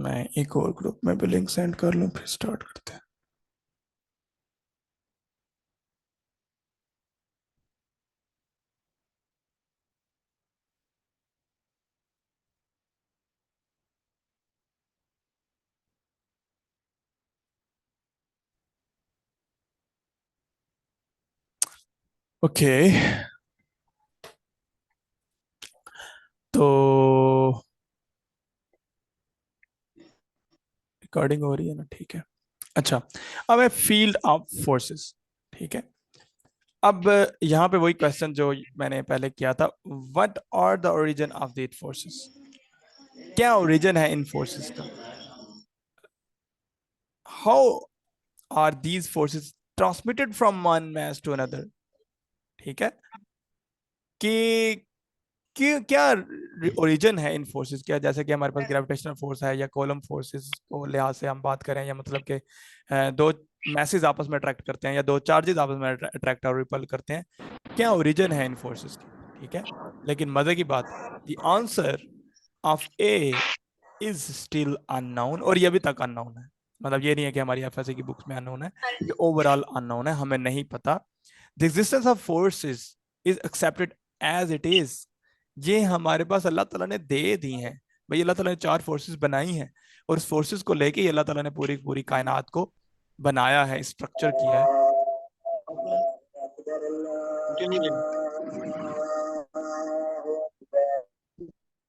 मैं एक और ग्रुप में भी लिंक सेंड कर लूं, फिर स्टार्ट करते हैं। ओके, तो रिकॉर्डिंग हो रही है ना? ठीक है। अच्छा, अब है फील्ड ऑफ फोर्सेस। ठीक है। अब यहाँ पे वही क्वेश्चन जो मैंने पहले किया था, what are the origin of these forces? क्या ओरिजिन है इन फोर्सेस का? How are these forces transmitted from one mass to another? ठीक है, कि क्या ओरिजिन है इन फोर्सेस? क्या जैसे कि हमारे पास ग्रेविटेशनल फोर्स है या कॉलम फोर्सेस को लिहाज से हम बात करें, या मतलब कि दो मैसेज आपस में अट्रैक्ट करते हैं या दो चार्जेस आपस में अट्रैक्ट और रिपल करते हैं, क्या ओरिजिन है इन फोर्सेस की? ठीक है, लेकिन मजे की बात, the answer of A is still unknown, और ये अभी तक अननोन है। मतलब ये नहीं है कि हमारी एफएसए की बुक्स में अननोन है, ये ओवरऑल अननोन है, हमें नहीं पता। The existence of forces is accepted as it is. ये हमारे पास अल्लाह ताला ने दे दी हैं। भाई अल्लाह ताला ने चार फोर्सेस बनाई हैं, और उस फोर्सेस को लेके ही अल्लाह ताला ने पूरी पूरी कायनात को बनाया है, स्ट्रक्चर किया है।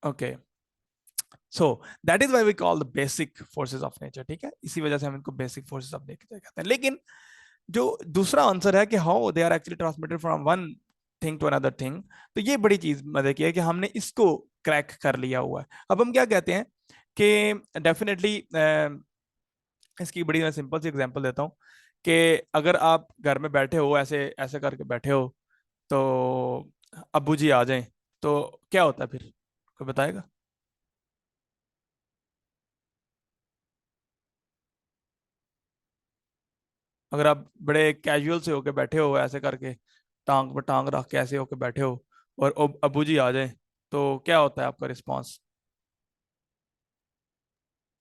Okay, so that is why we call the basic forces of nature. ठीक है, इसी वजह से हम इनको बेसिक फोर्सेस ऑफ नेचर कहते हैं। लेकिन जो दूसरा आंसर है कि how they are actually transmitted from one thing to another thing, तो ये बड़ी चीज मजे की है कि हमने इसको क्रैक कर लिया हुआ है। अब हम क्या कहते हैं कि डेफिनेटली इसकी बड़ी मैं सिंपल सी एग्जांपल देता हूँ कि अगर आप घर में बैठे हो, ऐसे ऐसे करके बैठे हो, तो अब्बू जी आ जाएं, तो क्या होता है फिर? कोई बताएगा? अगर आप बड़े कैजुअल से होके बैठे हो, ऐसे करके टांग पर टांग रख के ऐसे होके बैठे हो, और अब्बू जी आ जाए, तो क्या होता है आपका रिस्पॉन्स?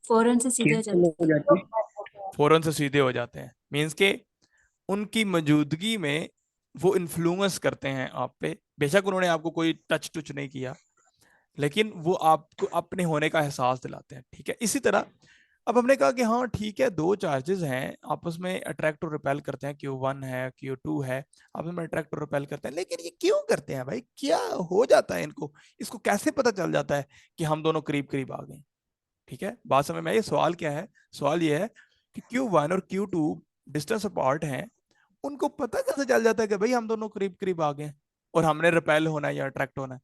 फौरन से सीधे हो केयरफुल हो जाते जाते हैं। फौरन से सीधे हो जाते हैं, मीन्स के उनकी मौजूदगी में वो इन्फ्लुएंस करते हैं आप पे। बेशक उन्होंने आपको कोई टच टच नहीं किया, लेकिन वो आपको अपने होने का एहसास दिलाते हैं। ठीक है, इसी तरह अब हमने कहा कि हाँ ठीक है, दो चार्जेस हैं आपस में अट्रैक्ट और रिपेल करते हैं, Q1 है Q2 है, आपस में अट्रैक्ट और रिपेल करते हैं, लेकिन ये क्यों करते हैं भाई? क्या हो जाता है इनको? इसको कैसे पता चल जाता है कि हम दोनों करीब करीब आ गए? ठीक है, बात समझ में आई? सवाल क्या है? सवाल ये है कि Q1 और Q2 डिस्टेंस अपार्ट हैं, उनको पता कैसे चल जाता है कि भाई हम दोनों करीब करीब आ गए और हमने रिपेल होना है या अट्रैक्ट होना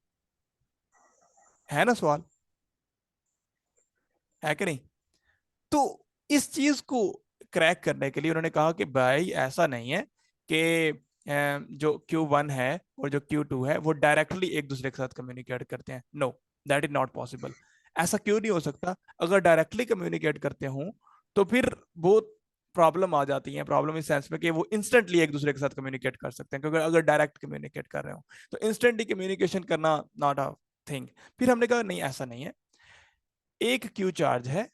है ना? सवाल है कि नहीं? तो इस चीज को क्रैक करने के लिए उन्होंने कहा कि भाई ऐसा नहीं है कि जो Q1 है और जो Q2 है वो डायरेक्टली एक दूसरे के साथ कम्युनिकेट करते हैं। No, that is not possible. ऐसा क्यों नहीं हो सकता? अगर डायरेक्टली कम्युनिकेट करते हों तो फिर बहुत प्रॉब्लम आ जाती है। प्रॉब्लम इस सेंस में कि वो इंस्टेंटली एक दूसरे के साथ कम्युनिकेट कर सकते हैं, क्योंकि अगर डायरेक्ट कम्युनिकेट कर रहे हो तो इंस्टेंटली कम्युनिकेशन करना नॉट अ थिंग। फिर हमने कहा नहीं, ऐसा नहीं है। एक क्यू चार्ज है,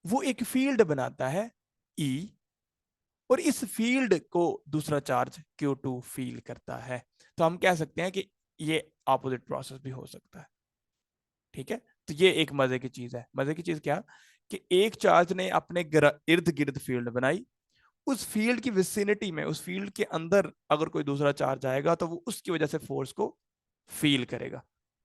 वो एक फील्ड बनाता है E, और इस फील्ड को दूसरा चार्ज Q2 फील करता है। तो हम कह सकते हैं कि ये ऑपोजिट प्रोसेस भी हो सकता है। ठीक है, तो ये एक मजे की चीज है। मजे की चीज क्या? कि एक चार्ज ने अपने इर्द गिर्द फील्ड बनाई, उस फील्ड की विसिनिटी में, उस फील्ड के अंदर अगर कोई दूसरा चार्ज आएगा तो वो उसकी वजह से फोर्स को फील करेगा।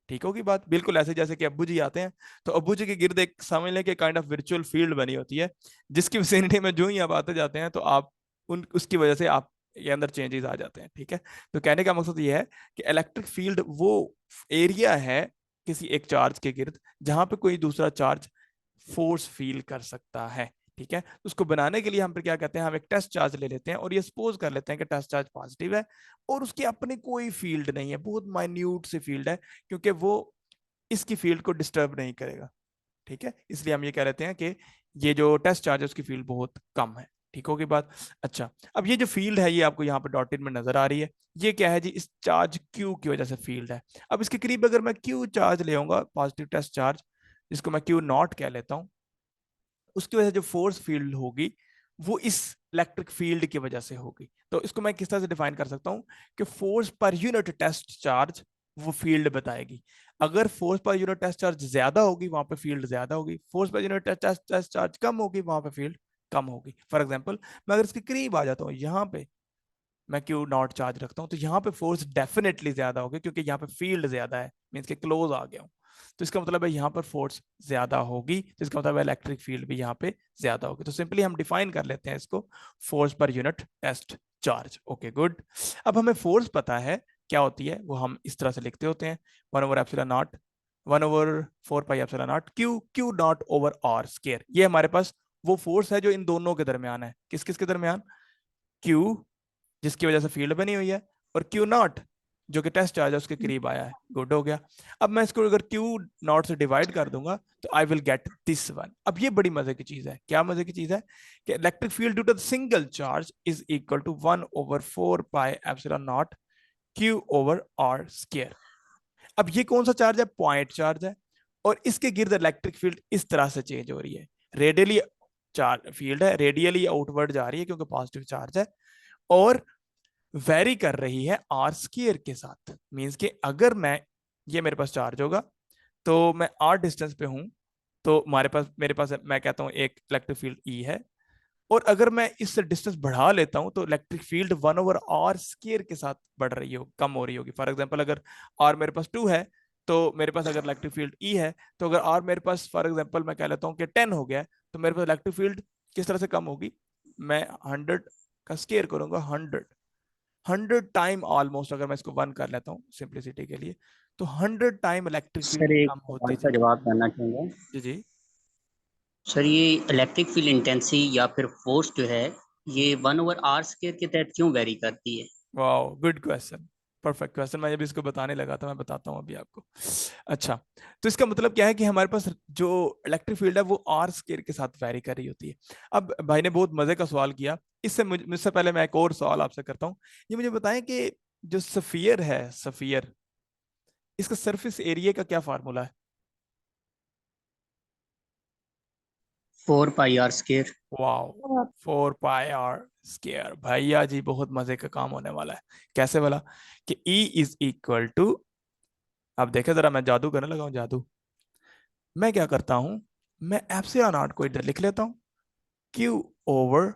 ठीक होगी बात? बिल्कुल ऐसे जैसे कि अब्बू जी आते हैं, तो अब्बू जी के गिर्द एक समझ लें कि काइंड ऑफ वर्चुअल फील्ड बनी होती है, जिसकी विसिनिटी में जो ही आप आते जाते हैं तो आप उन उसकी वजह से आप ये अंदर चेंजेस आ जाते हैं। ठीक है, तो कहने का मकसद ये है कि इलेक्ट्रिक फील्ड वो एरिया है किसी एक चार्ज के गिर्द जहां पे कोई दूसरा चार्ज फोर्स फील कर सकता है। ठीक है, उसको बनाने के लिए हम फिर क्या कहते हैं, हम एक टेस्ट चार्ज ले लेते हैं और ये सपोज कर लेते हैं कि टेस्ट चार्ज पॉजिटिव है और उसकी अपनी कोई फील्ड नहीं है, बहुत माइन्यूट सी फील्ड है, क्योंकि वो इसकी फील्ड को डिस्टर्ब नहीं करेगा। ठीक है, इसलिए हम ये कह लेते हैं कि ये जो टेस्ट चार्ज है उसकी फील्ड बहुत कम है। ठीक होगी बात? अच्छा, अब ये जो फील्ड है ये आपको यहाँ पे डॉटेड में नजर आ रही है, ये क्या है जी? इस चार्ज Q की वजह से फील्ड है। अब इसके करीब अगर मैं Q चार्ज ले पॉजिटिव टेस्ट चार्ज, जिसको मैं Q नॉट कह लेता हूँ, उसकी वजह से जो फोर्स फील्ड होगी वो इस इलेक्ट्रिक फील्ड की वजह से होगी। तो इसको मैं किस तरह से डिफाइन कर सकता हूँ कि force per unit test charge वो फील्ड बताएगी। अगर force per unit test charge ज्यादा होगी वहां पे फील्ड ज्यादा होगी, force per unit test charge कम होगी वहां पे फील्ड कम होगी। फॉर एग्जांपल मैं अगर इसके करीब आ जाता हूँ, यहाँ पे मैं क्यू नॉट चार्ज रखता हूँ, तो यहाँ पे फोर्स डेफिनेटली ज्यादा होगी क्योंकि यहाँ पे फील्ड ज्यादा है, मीन्स के क्लोज आ गया हूँ। तो इसका मतलब है यहाँ पर फोर्स ज्यादा होगी, तो इसका मतलब है इलेक्ट्रिक फील्ड भी यहाँ पे ज्यादा होगी। तो सिंपली हम डिफाइन कर लेते हैं इसको, force per unit test charge. Okay good. अब हमें फोर्स पता है क्या होती है, वो हम इस तरह से लिखते होते हैं, 1/एप्सिलॉन naught 1/4 pi epsilon naught Q Q naught over R square. ये हमारे पास वो फोर्स है जो इन दोनों के दरमियान है। किस किस के दरमियान? क्यू जिसकी वजह से फील्ड बनी हुई है, और क्यू नॉट जो कि टेस्ट चार्ज है उसके करीब आया है। गुड हो गया। अब मैं इसको अगर क्यू नॉट से डिवाइड कर दूंगा तो I will get this one. अब ये बड़ी मजे की चीज है। क्या मजे की चीज है? कि electric field due to single charge is equal to 1/4 pi epsilon naught Q over R square. अब ये कौन सा चार्ज है? पॉइंट चार्ज है, और इसके गिर्द इलेक्ट्रिक फील्ड इस तरह से चेंज हो रही है। रेडियली चार्ज फील्ड है, रेडियली आउटवर्ड जा रही है क्योंकि पॉजिटिव चार्ज है, और वेरी कर रही है आर स्क्वायर के साथ। मींस कि अगर मैं, ये मेरे पास चार्ज होगा तो मैं आर डिस्टेंस पे हूं, तो मेरे पास मैं कहता हूं एक इलेक्ट्रिक फील्ड ई है, और अगर मैं इससे डिस्टेंस बढ़ा लेता हूं तो इलेक्ट्रिक फील्ड 1/r² के साथ बढ़ रही हो, कम हो रही होगी। फॉर एग्जाम्पल अगर आर मेरे पास 2 है, तो मेरे पास अगर इलेक्ट्रिक फील्ड ई है, तो अगर आर मेरे पास फॉर एग्जाम्पल मैं कह लेता हूँ कि 10 हो गया है, तो मेरे पास इलेक्ट्रिक फील्ड किस तरह से कम होगी? मैं 100 का स्केयर करूंगा, 100 टाइम ऑलमोस्ट, अगर मैं इसको 1 कर लेता हूँ सिंप्लिसिटी के लिए, तो 100 टाइम इलेक्ट्रिक फील्ड सर एक कम सवाल होती का चली जवाब जाएगी। करना चाहूँगा। जी जी। सर ये इलेक्ट्रिक फील्ड इंटेंसिटी या फिर फोर्स जो है, ये 1/r² के तहत क्यों वेरी करती है? Wow, good question, perfect question. मैं जब इसको बताने लगा था, मैं बताता हूँ अभी आपको। अच्छा, तो इसका मतलब क्या है कि हमारे पास जो इलेक्ट्रिक फील्ड है वो आर स्केयर के साथ वैरी कर रही होती है। अब भाई ने बहुत मजे का सवाल किया, इससे मुझसे पहले मैं एक और सवाल आपसे करता हूँ। ये मुझे बताएं कि जो सफियर है, सफियर, इसका सरफेस एरिया का क्या फार्मूला है? 4 πr²। Wow, 4 πr²। भैया जी बहुत मजे का काम होने वाला है। कैसे वाला? कि E इज इक्वल टू, अब देखे जरा, मैं जादू करने लगा हूं, जादू। मैं क्या करता हूं, मैं एप्सिलॉन नॉट को इधर लिख लेता हूं, क्यू ओवर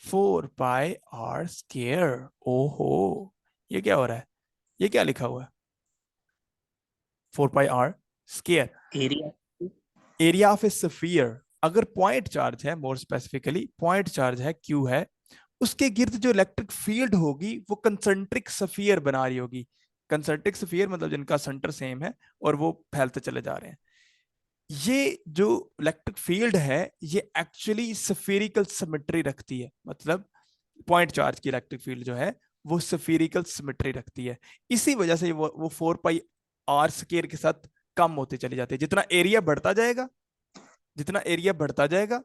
4 πr²। ओहो, ये क्या हो रहा है? ये क्या लिखा हुआ है? 4 πr²। Area. Area of A sphere. अगर पॉइंट चार्ज है, मोर स्पेसिफिकली पॉइंट चार्ज है, क्यू है, उसके गिर्द जो इलेक्ट्रिक फील्ड होगी वो कंसेंट्रिक स्फीयर बना रही होगी। कंसेंट्रिक स्फीयर मतलब जिनका सेंटर सेम है और वो फैलते चले जा रहे हैं। ये जो इलेक्ट्रिक फील्ड है ये एक्चुअली स्फेरिकल सिमेट्री रखती है। मतलब पॉइंट चार्ज की इलेक्ट्रिक फील्ड जो है वो स्फेरिकल सिमेट्री रखती है। इसी वजह से वो 4 πr² के साथ कम होती चली जाती है। जितना एरिया बढ़ता जाएगा, जितना एरिया बढ़ता जाएगा,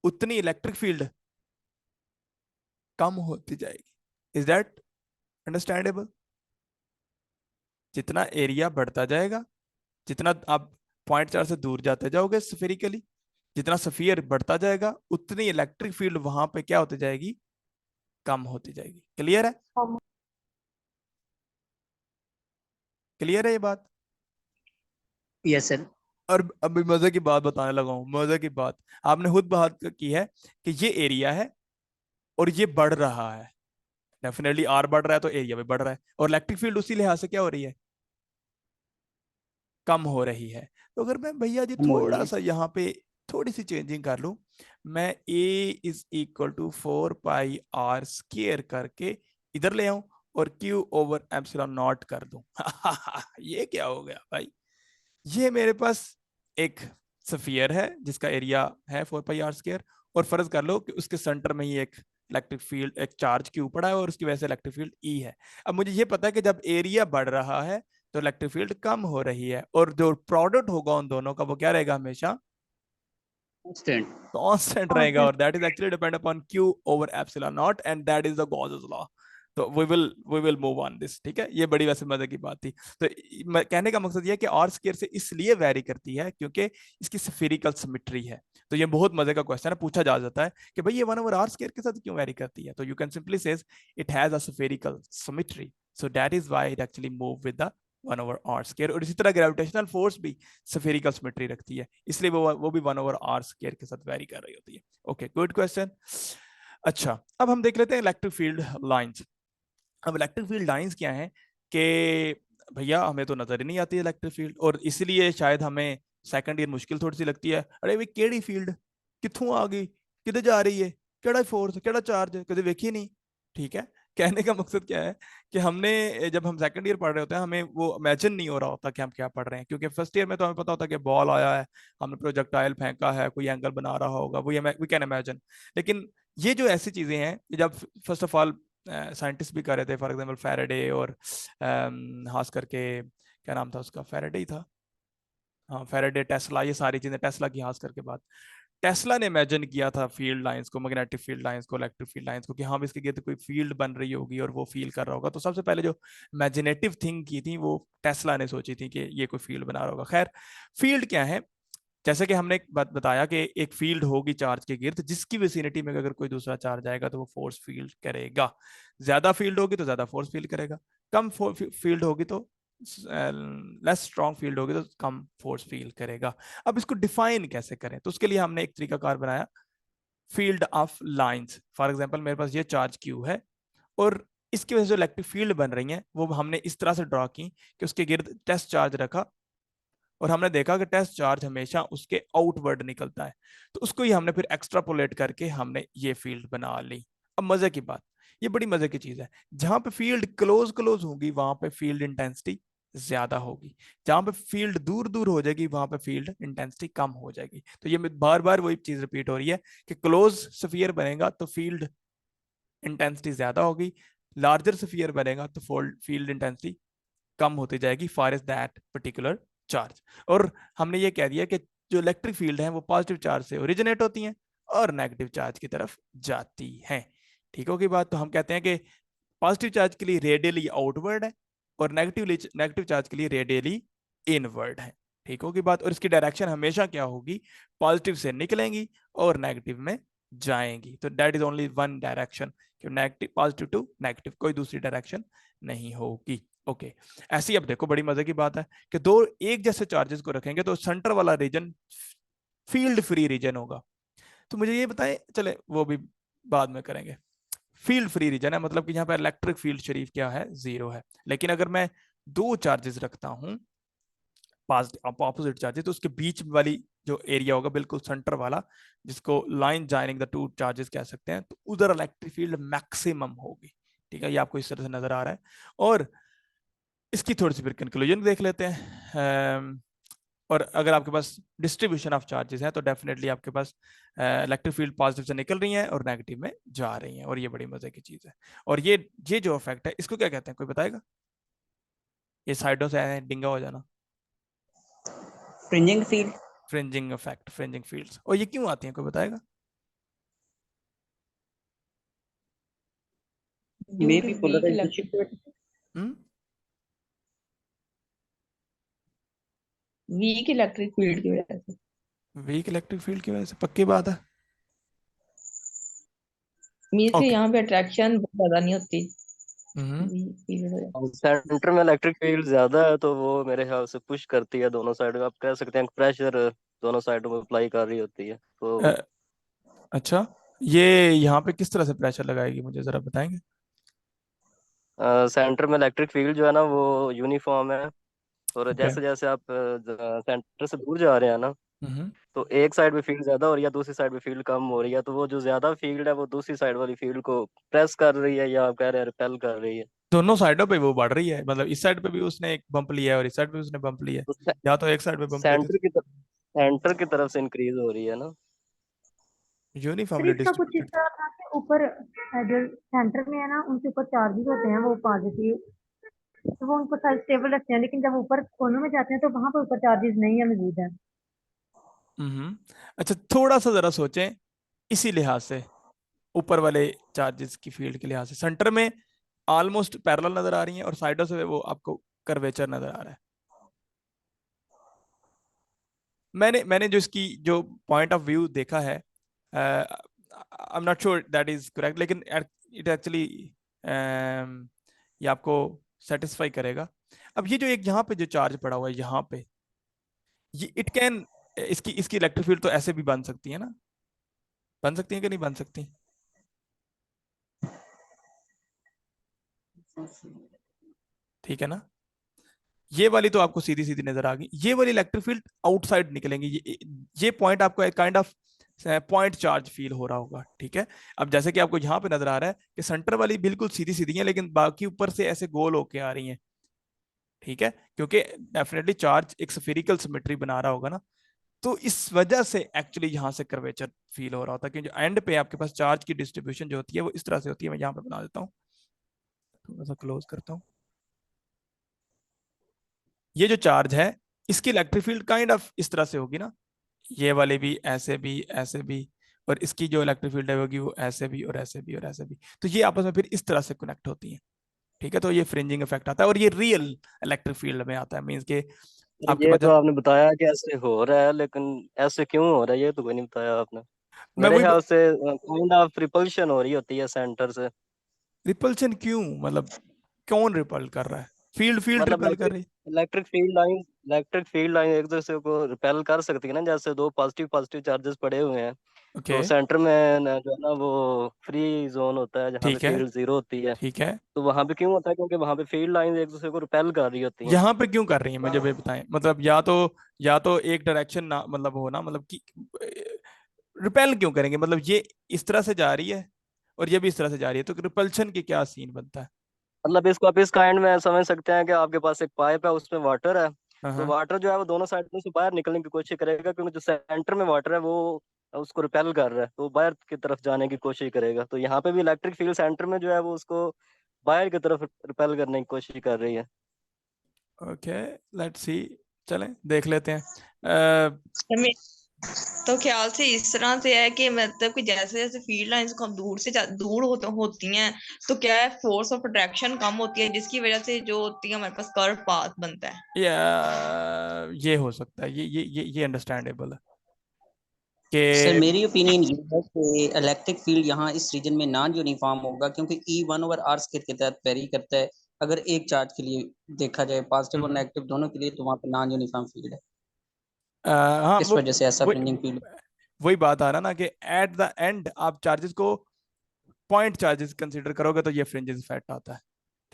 उतनी इलेक्ट्रिक फील्ड कम होती जाएगी। Is that understandable? जितना एरिया बढ़ता जाएगा, जितना आप पॉइंट चार्ज से दूर जाते जाओगे स्फेरिकली, जितना स्फीयर बढ़ता जाएगा, उतनी इलेक्ट्रिक फील्ड वहां पे क्या होती जाएगी? कम होती जाएगी। क्लियर है? क्लियर है ये बात? Yes sir. और अभी मजे की बात बताने लगा हूं, मजे की बात। आपने खुद बात की है कि ये एरिया है और ये बढ़ रहा है। डेफिनेटली आर बढ़ रहा है तो एरिया भी बढ़ रहा है, और इलेक्ट्रिक फील्ड उसी लिहाज से क्या हो रही है? कम हो रही है। तो अगर मैं भैया जी हम हो रही थोड़ा है। सा यहाँ पे थोड़ी सी चेंजिंग कर लूं, मैं ए इज इक्वल टू 4 πr² करके इधर ले आऊं और क्यू ओवर एप्सिलॉन नॉट कर दूं। ये क्या हो गया भाई? ये मेरे पास एक स्फीयर है जिसका एरिया है 4 πr², और फर्ज कर लो कि उसके सेंटर में ही एक इलेक्ट्रिक फील्ड, एक चार्ज क्यू पड़ा है और उसकी वजह से इलेक्ट्रिक फील्ड ई है। अब मुझे ये पता है कि जब एरिया बढ़ रहा है तो इलेक्ट्रिक फील्ड कम हो रही है, और जो प्रोडक्ट होगा उन दोनों का वो क्या रहेगा? हमेशा कांस्टेंट। कांस्टेंट रहेगा, और that is actually depend upon Q over epsilon naught, and that is the Gauss's law. तो we will move on this, ठीक है। ये बड़ी वैसे मजे की बात थी। तो कहने का मकसद ये है कि आर स्क्वायर से इसलिए वेरी करती है क्योंकि इसकी स्फेरिकल सिमेट्री है। तो ये बहुत मजे का क्वेश्चन है, पूछा जा जाता है कि भाई ये 1/r² के साथ क्यों वेरी करती है, तो यू कैन सिंपली से it has a spherical symmetry, so that is why it actually move with the 1/r²। और इसी तरह ग्रेविटेशनल फोर्स भी स्फेरिकल सिमेट्री रखती है, इसलिए वो भी 1/r² के साथ वेरी कर रही होती है। Okay, good question. अच्छा, अब हम देख लेते हैं इलेक्ट्रिक फील्ड लाइंस। अब इलेक्ट्रिक फील्ड लाइंस क्या है कि भैया हमें तो नजर ही नहीं आती इलेक्ट्रिक फील्ड, और इसलिए शायद हमें सेकंड ईयर मुश्किल थोड़ी सी लगती है। अरे भाई केड़ी फील्ड कित्थों आ गई, किधर जा रही है, केड़ा फोर्स केड़ा चार्ज कभी देखी नहीं, ठीक है। कहने का मकसद क्या है कि हमने जब हम सेकंड ईयर पढ़ रहे होते हैं हमें वो इमेजिन नहीं हो रहा होता कि हम क्या पढ़ रहे हैं, क्योंकि फर्स्ट ईयर में तो हमें पता होता है कि बॉल आया है, हमने प्रोजेक्टाइल फेंका है, कोई एंगल बना रहा होगा, वो वी कैन इमेजिन। लेकिन ये जो ऐसी चीजें हैं, जब फर्स्ट ऑफ ऑल साइंटिस्ट भी कर रहे थे, फॉर एग्जांपल फैराडे और खास करके क्या नाम था उसका, फैराडे ही था, हाँ फैराडे, टेस्ला, ये सारी चीजें टेस्ला की खास करके बात, टेस्ला ने इमेजिन किया था फील्ड लाइंस को, मैग्नेटिक फील्ड लाइंस को, इलेक्ट्रिक फील्ड लाइंस को, कि हाँ इसके गिर्द कोई फील्ड बन रही होगी और वो फील कर रहा होगा। तो सबसे पहले जो इमेजिनेटिव थिंग की थी वो टेस्ला ने सोची थी कि ये कोई फील्ड बना रहा होगा। खैर, फील्ड क्या है, जैसे कि हमने एक बात बताया कि एक फील्ड होगी चार्ज के गिर्द, जिसकी विसिनिटी में अगर कोई दूसरा चार्ज आएगा तो वो फोर्स फील्ड करेगा। ज्यादा फील्ड होगी तो ज्यादा फोर्स फील्ड करेगा, कम फील्ड होगी तो लेस स्ट्रॉन्ग फील्ड होगी तो कम फोर्स फील करेगा। अब इसको डिफाइन कैसे करें, तो उसके लिए हमने एक तरीकाकार बनाया, field of lines. For example मेरे पास ये चार्ज क्यू है, और इसकी वजह से जो इलेक्ट्रिक फील्ड बन रही है वो हमने इस तरह से ड्रॉ की कि उसके गिर्द टेस्ट चार्ज रखा, और हमने देखा कि टेस्ट चार्ज हमेशा उसके आउटवर्ड निकलता है, तो उसको ही हमने फिर एक्स्ट्रापोलेट करके हमने ये फील्ड बना ली। अब मजे की बात, ये बड़ी मजे की चीज है, जहां पे फील्ड क्लोज क्लोज होगी वहां पे फील्ड इंटेंसिटी ज्यादा होगी, जहां पे फील्ड दूर दूर हो जाएगी वहां पे फील्ड इंटेंसिटी कम हो जाएगी। तो ये बार बार वही चीज रिपीट हो रही है कि क्लोज स्फीयर बनेगा तो फील्ड इंटेंसिटी ज्यादा होगी, लार्जर स्फीयर बनेगा तो फील्ड इंटेंसिटी कम होती जाएगी for is that particular charge. और हमने ये कह दिया कि जो इलेक्ट्रिक फील्ड है वो पॉजिटिव चार्ज से ओरिजिनेट होती हैं और नेगेटिव चार्ज की तरफ जाती हैं। ठीक होगी बात। तो हम कहते हैं कि पॉजिटिव चार्ज के लिए रेडियली आउटवर्ड है और नेगेटिव चार्ज के लिए रेडियली इनवर्ड है। ठीक होगी बात। और इसकी डायरेक्शन हमेशा क्या होगी, पॉजिटिव से निकलेंगी और नेगेटिव में जाएंगी। तो that is only one direction, negative positive to negative, कोई दूसरी डायरेक्शन नहीं होगी। ओके, ऐसी अब देखो बड़ी मजे की बात है कि दो एक जैसे चार्जेस को रखेंगे तो सेंटर वाला रीजन फील्ड फ्री रीजन होगा। तो मुझे ये बताएं, चले वो भी बाद में करेंगे। फील्ड फ्री रीजन है मतलब कि यहाँ पर इलेक्ट्रिक फील्ड शरीफ क्या है, 0 है। लेकिन अगर मैं दो चार्जेस रखता हूं ऑपोजिट चार्जेस, तो उसके बीच वाली जो एरिया होगा बिल्कुल सेंटर वाला, जिसको line joining the two charges कह सकते हैं, तो उधर इलेक्ट्रिक फील्ड मैक्सिमम होगी। ठीक है, ये आपको इस तरह से नजर आ रहा है। और इसकी थोड़ी सी फिर कंक्लूजन देख लेते हैं। और अगर आपके पास डिस्ट्रीब्यूशन ऑफ चार्जेस है तो डेफिनेटली आपके पास इलेक्ट्रिक फील्ड पॉजिटिव से निकल रही हैं और नेगेटिव में जा रही हैं, और ये बड़ी मजे की चीज है। और ये जो इफेक्ट है इसको क्या कहते हैं, कोई बताएगा? ये साइडों से डिंगा हो जाना, fringing field. Fringing effect, fringing fields. और ये क्यों आती हैं, कोई बताएगा? Due may to be weak polarisation. Hmm, electric field की वजह से। वीक इलेक्ट्रिक फील्ड की वजह से, पक्की बात है। मीन्स के ओके। यहाँ पे अट्रैक्शन बहुत ज्यादा नहीं होती हम्म, वीक फील्ड वजह और सेंटर में इलेक्ट्रिक फील्ड ज्यादा है तो वो मेरे ख्याल से पुश करती है दोनों साइड में, आप कह सकते हैं प्रेशर दोनों साइडों में अप्लाई कर रही होती है तो। अच्छा, ये यहाँ पे किस तरह से प्रेशर लगाएगी, मुझे जरा बताएंगे? सेंटर में इलेक्ट्रिक फील्ड जो है ना वो यूनिफॉर्म है, और ओके। जैसे जैसे आप सेंटर से दूर जा रहे हैं ना, हम्म, तो एक साइड में फील्ड ज्यादा हो रही है, दूसरी साइड में फील्ड कम हो रही है, तो वो जो ज्यादा फील्ड है वो दूसरी साइड वाली फील्ड को प्रेस कर रही है, या आप कह रहे हैं रिपेल कर रही है। दोनों साइडों पे वो बढ़ रही है, मतलब इस साइड पे भी उसने एक बम्प लिया है और इस साइड पे भी उसने बम्प लिया है, तो या तो एक साइड पे बम्प लेते सेंटर की तरफ, सेंटर की तरफ से इंक्रीज हो रही है ना। सर यूनिफॉर्मली इसका कुछ इस डिस्ट्रीब्यूटेड। तरह था कि ऊपर जो सेंटर में है ना उनके ऊपर चार्जेस होते हैं वो पॉजिटिव, तो वो उनको साइड स्टेबल रखते हैं, लेकिन जब ऊपर कोनों में जाते हैं तो वहां पर ऊपर चार्जेस नहीं है, मौजूद है। हम्म, अच्छा थोड़ा सा जरा सोचें, इसी लिहाज से ऊपर वाले चार्जेस की फील्ड के लिहाज से सेंटर में ऑलमोस्ट पैरेलल नजर आ रही हैं और साइडों से वो आपको कर्वेचर नजर आ रहा है। मैंने जो इसकी जो पॉइंट ऑफ व्यू देखा है, I am not sure that is correct, लेकिन इट एक्चुअली ये आपको सेटिस्फाई करेगा। अब ये जो एक यहाँ पे जो चार्ज पड़ा हुआ है यहाँ पे, ये इट कैन, इसकी इसकी इलेक्ट्रिक फील्ड तो ऐसे भी बन सकती है ना, बन सकती है कि नहीं बन सकती? ठीक है ना, ये वाली तो आपको सीधी सीधी नजर आ गई, ये वाली इलेक्ट्रिक फील्ड आउटसाइड निकलेंगी। ये पॉइंट आपको एक kind of point charge feel हो रहा होगा। ठीक है, अब जैसे कि आपको यहाँ पे नजर आ रहा है कि सेंटर वाली बिल्कुल सीधी सीधी है, लेकिन बाकी ऊपर से ऐसे गोल होके आ रही हैं। ठीक है, क्योंकि डेफिनेटली चार्ज एक स्फेरिकल सिमेट्री बना रहा होगा ना, तो इस वजह से एक्चुअली यहाँ से कर्वेचर फील हो रहा होता है, क्योंकि एंड पे आपके पास चार्ज की डिस्ट्रीब्यूशन जो होती है वो इस तरह से होती है। मैं यहाँ पे बना देता हूँ, थोड़ा सा क्लोज करता हूँ। ये जो चार्ज है इसकी इलेक्ट्रिक फील्ड काइंड ऑफ इस तरह से होगी ना, ये वाले भी ऐसे भी, और इसकी जो इलेक्ट्रिक फील्ड होगी वो ऐसे भी और ऐसे भी और ऐसे भी, तो ये आपस में फिर इस तरह से कनेक्ट होती है। ठीक है, तो ये फ्रिंजिंग इफेक्ट आता है और ये रियल इलेक्ट्रिक फील्ड में आता है, मींस के आपके ये पास तो आपने बताया कि ऐसे हो रहा है, लेकिन ऐसे क्यों हो रहा है ये तो कोई नहीं बताया आपने। मैं मेरे वही ख्याल से काइंड ऑफ रिपल्शन हो रही होती है सेंटर से। रिपल्शन क्यों, मतलब कौन रिपल कर रहा है? फील्ड फील्ड मतलब रिपल कर रही इलेक्ट्रिक फील्ड लाइन एक दूसरे को रिपेल कर सकती है ना, जैसे दो पॉजिटिव पॉजिटिव चार्जेस पड़े हुए हैं, ओके तो सेंटर में जो है ना वो फ्री जोन होता है जहाँ पे ठीक है फील्ड जीरो होती है। ठीक है, तो वहां पे क्यों होता है? क्योंकि वहां पे फील्ड लाइन एक दूसरे को रिपेल कर रही होती हैं। यहाँ पे क्यों कर रही है मुझे भी बताएं, मतलब या तो एक डायरेक्शन ना, मतलब हो ना, मतलब कि रिपेल क्यों करेंगे, मतलब ये इस तरह से जा रही है और ये भी इस तरह से जा रही है, तो रिपल्शन की क्या सीन बनता है? मतलब इसको आप इस काइंड में समझ सकते हैं कि आपके पास एक पाइप है, उसमें वाटर है, हाँ तो हाँ। वाटर जो है वो दोनों साइड में से बाहर निकलने की कोशिश करेगा, क्योंकि जो सेंटर में वाटर है वो उसको रिपेल कर रहा है, तो वो बाहर की तरफ जाने की कोशिश करेगा। तो यहाँ पे भी इलेक्ट्रिक फील्ड सेंटर में जो है वो उसको बाहर की तरफ रिपेल करने की कोशिश कर रही है। ओके, लेट्स सी, चलें देख लेते हैं। हमें तो ख्याल से इस तरह से है कि मतलब कि जैसे जैसे फील्ड लाइंस को हम दूर से दूर होती हैं, तो क्या है, फोर्स ऑफ अट्रैक्शन कम होती है, जिसकी वजह से जो होती है हमारे पास कर्व पाथ बनता है। ये हो सकता है, ये अंडरस्टैंडेबल है सर कि मेरी ओपिनियन ये है कि इलेक्ट्रिक फील्ड यहाँ इस रीजन में नॉन यूनिफॉर्म होगा, क्योंकि E one over R square के तहत वेरी करता है। अगर एक चार्ज के लिए देखा जाए, पॉजिटिव और नेगेटिव दोनों के लिए, तो वहाँ पे नॉन यूनिफॉर्म फील्ड है। हाँ, इस वजह से ऐसा फ्रिंजिंग वही फील्ड। वही बात आ रहा ना कि एट द एंड आप चार्जेस को पॉइंट चार्जेस कंसीडर करोगे तो ये फ्रिंजिंग इफेक्ट आता है।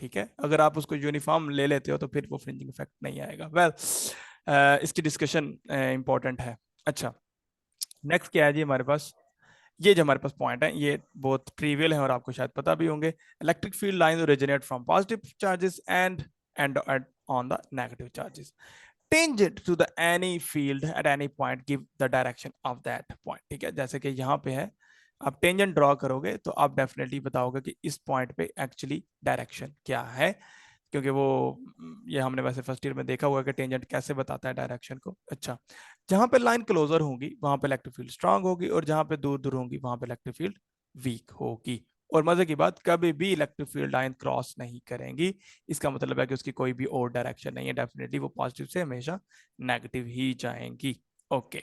ठीक है, अगर आप उसको यूनिफॉर्म ले लेते हो तो फिर वो फ्रिंजिंग इफेक्ट नहीं आएगा। इसकी डिस्कशन इंपॉर्टेंट है। अच्छा, नेक्स्ट क्या है जी हमारे पास, ये जो हमारे पास पॉइंट है ये बहुत ट्रिवियल है और आपको शायद पता भी होंगे। Electric field lines originate from positive charges and on the negative charges tangent to the any field at any point give the direction of that point। ठीक है, जैसे कि यहाँ पे है, आप टेंजेंट ड्रॉ करोगे तो आप डेफिनेटली बताओगे कि इस पॉइंट पे एक्चुअली डायरेक्शन क्या है, क्योंकि वो ये हमने वैसे फर्स्ट ईयर में देखा हुआ है कि टेंजेंट कैसे बताता है डायरेक्शन को। अच्छा, जहां पे लाइन क्लोजर होगी वहां पे इलेक्ट्रिक फील्ड स्ट्रांग होगी और जहां पे दूर दूर होगी वहां पे इलेक्ट्रिक फील्ड वीक होगी। और मजे की बात, कभी भी इलेक्ट्रिक फील्ड लाइन क्रॉस नहीं करेंगी, इसका मतलब है कि उसकी कोई भी और डायरेक्शन नहीं है, डेफिनेटली वो पॉजिटिव से हमेशा नेगेटिव ही जाएंगी। ओके,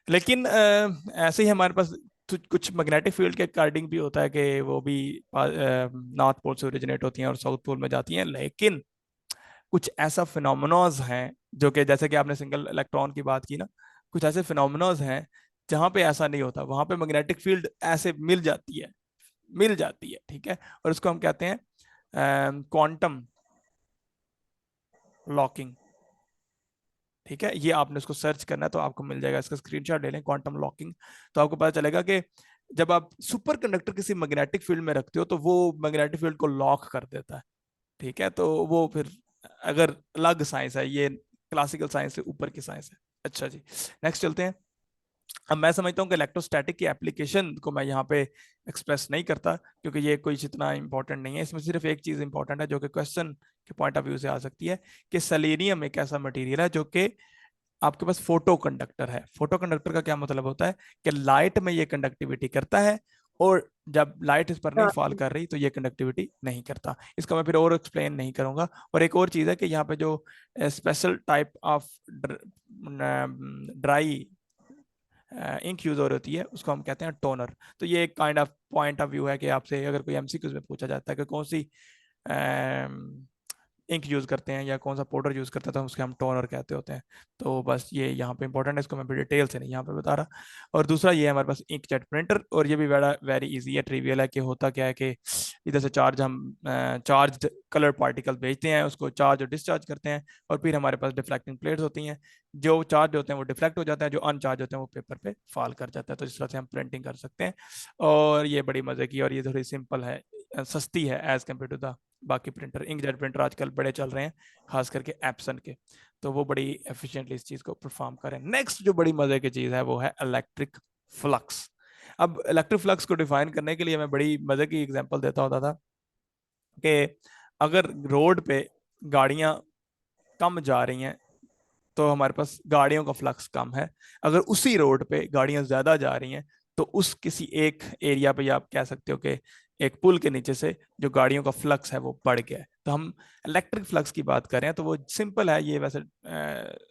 लेकिन ऐसे ही हमारे पास कुछ मैग्नेटिक फील्ड के अकॉर्डिंग भी होता है कि वो भी नॉर्थ पोल से ओरिजिनेट होती हैं और साउथ पोल में जाती हैं, लेकिन कुछ ऐसा फिनोमिनोज हैं जो कि जैसे कि आपने सिंगल इलेक्ट्रॉन की बात की ना, कुछ ऐसे फिनोमिनोज हैं जहां पे ऐसा नहीं होता, वहां पे मैग्नेटिक फील्ड ऐसे मिल जाती है। ठीक है, और उसको हम कहते हैं क्वांटम लॉकिंग। ठीक है, ये आपने उसको सर्च करना है तो आपको मिल जाएगा, इसका स्क्रीनशॉट ले लें, क्वांटम लॉकिंग, तो आपको पता चलेगा कि जब आप सुपर कंडक्टर किसी मैग्नेटिक फील्ड में रखते हो तो वो मैग्नेटिक फील्ड को लॉक कर देता है। ठीक है, तो वो फिर अगर अलग साइंस है, ये क्लासिकल साइंस से ऊपर की साइंस है। अच्छा जी, नेक्स्ट चलते हैं। अब मैं समझता हूँ कि इलेक्ट्रोस्टैटिक की एप्लीकेशन को मैं यहाँ पे एक्सप्रेस नहीं करता, क्योंकि ये कोई इतना इंपॉर्टेंट नहीं है। इसमें सिर्फ एक चीज इंपॉर्टेंट है जो कि क्वेश्चन के पॉइंट ऑफ व्यू से आ सकती है, कि सेलेनियम एक ऐसा मटेरियल है जो कि आपके पास फोटो कंडक्टर है। फोटो कंडक्टर का क्या मतलब होता है कि लाइट में ये कंडक्टिविटी करता है और जब लाइट इस पर नहीं फॉल हाँ। कर रही तो ये कंडक्टिविटी नहीं करता। इसका मैं फिर और एक्सप्लेन नहीं करूंगा। और एक और चीज़ है कि यहाँ पे जो special type of dry ink use हो रही होती है उसको हम कहते हैं टोनर। तो ये एक kind of point of view है कि आपसे अगर कोई एमसीक्यूज में पूछा जाता है कि कौन सी इंक यूज करते हैं या कौन सा पाउडर यूज करते हैं तो उसके हम टोनर कहते होते हैं। तो बस ये यहाँ पे इंपॉर्टेंट है, इसको मैं डिटेल से नहीं यहाँ पे बता रहा। और दूसरा ये है हमारे पास इंक जेट प्रिंटर, और ये भी बड़ा वेरी इजी है, ट्रिवियल है कि होता क्या है कि इधर से चार्ज हम चार्ज कलर पार्टिकल भेजते हैं, उसको चार्ज और डिस्चार्ज करते हैं, और फिर हमारे पास डिफ्लेक्टिंग प्लेट्स होती हैं। जो चार्ज होते हैं वो डिफ्लेक्ट हो जाते हैं, जो अनचार्ज होते हैं वो पेपर पे फॉल कर जाता है। तो इस तरह से हम प्रिंटिंग कर सकते हैं। और ये बड़ी मजे की और ये थोड़ी सिंपल है, सस्ती है एज कम्पेयर टू द बाकी प्रिंटर। इंकजेट प्रिंटर आजकल बड़े चल रहे हैं, खास करके एप्सन के, तो वो बड़ी एफिशिएंटली इस चीज को परफॉर्म करें। नेक्स्ट जो बड़ी मजे की चीज है वो है इलेक्ट्रिक फ्लक्स। अब इलेक्ट्रिक फ्लक्स को डिफाइन करने के लिए मैं बड़ी मजे की एग्जांपल देता होता था कि अगर रोड पे गाड़ियां कम जा रही हैं तो हमारे पास गाड़ियों का फ्लक्स कम है। अगर उसी रोड पे गाड़ियां ज्यादा जा रही हैं तो उस किसी एक एरिया पे आप कह सकते हो कि एक पुल के नीचे से जो गाड़ियों का फ्लक्स है वो बढ़ गया है। तो हम इलेक्ट्रिक फ्लक्स की बात कर रहे हैं, तो वो सिंपल है, ये वैसे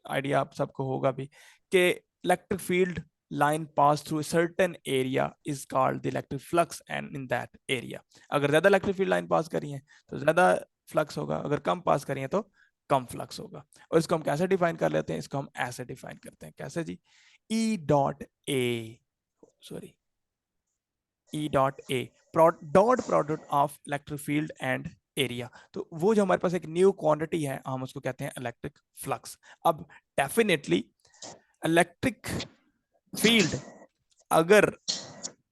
आइडिया आप सबको होगा भी कि electric field line pass through a certain area is called the electric flux, and in that area अगर ज्यादा इलेक्ट्रिक फील्ड लाइन पास करी है तो ज्यादा फ्लक्स होगा, अगर कम पास करी है तो कम फ्लक्स होगा। और इसको हम कैसे डिफाइन कर लेते हैं, इसको हम ऐसे डिफाइन करते हैं, कैसे जी, E dot A dot product of electric field and area. तो वो जो हमारे पास एक न्यू क्वांटिटी है हम उसको कहते हैं इलेक्ट्रिक फ्लक्स। अब डेफिनेटली इलेक्ट्रिक फील्ड अगर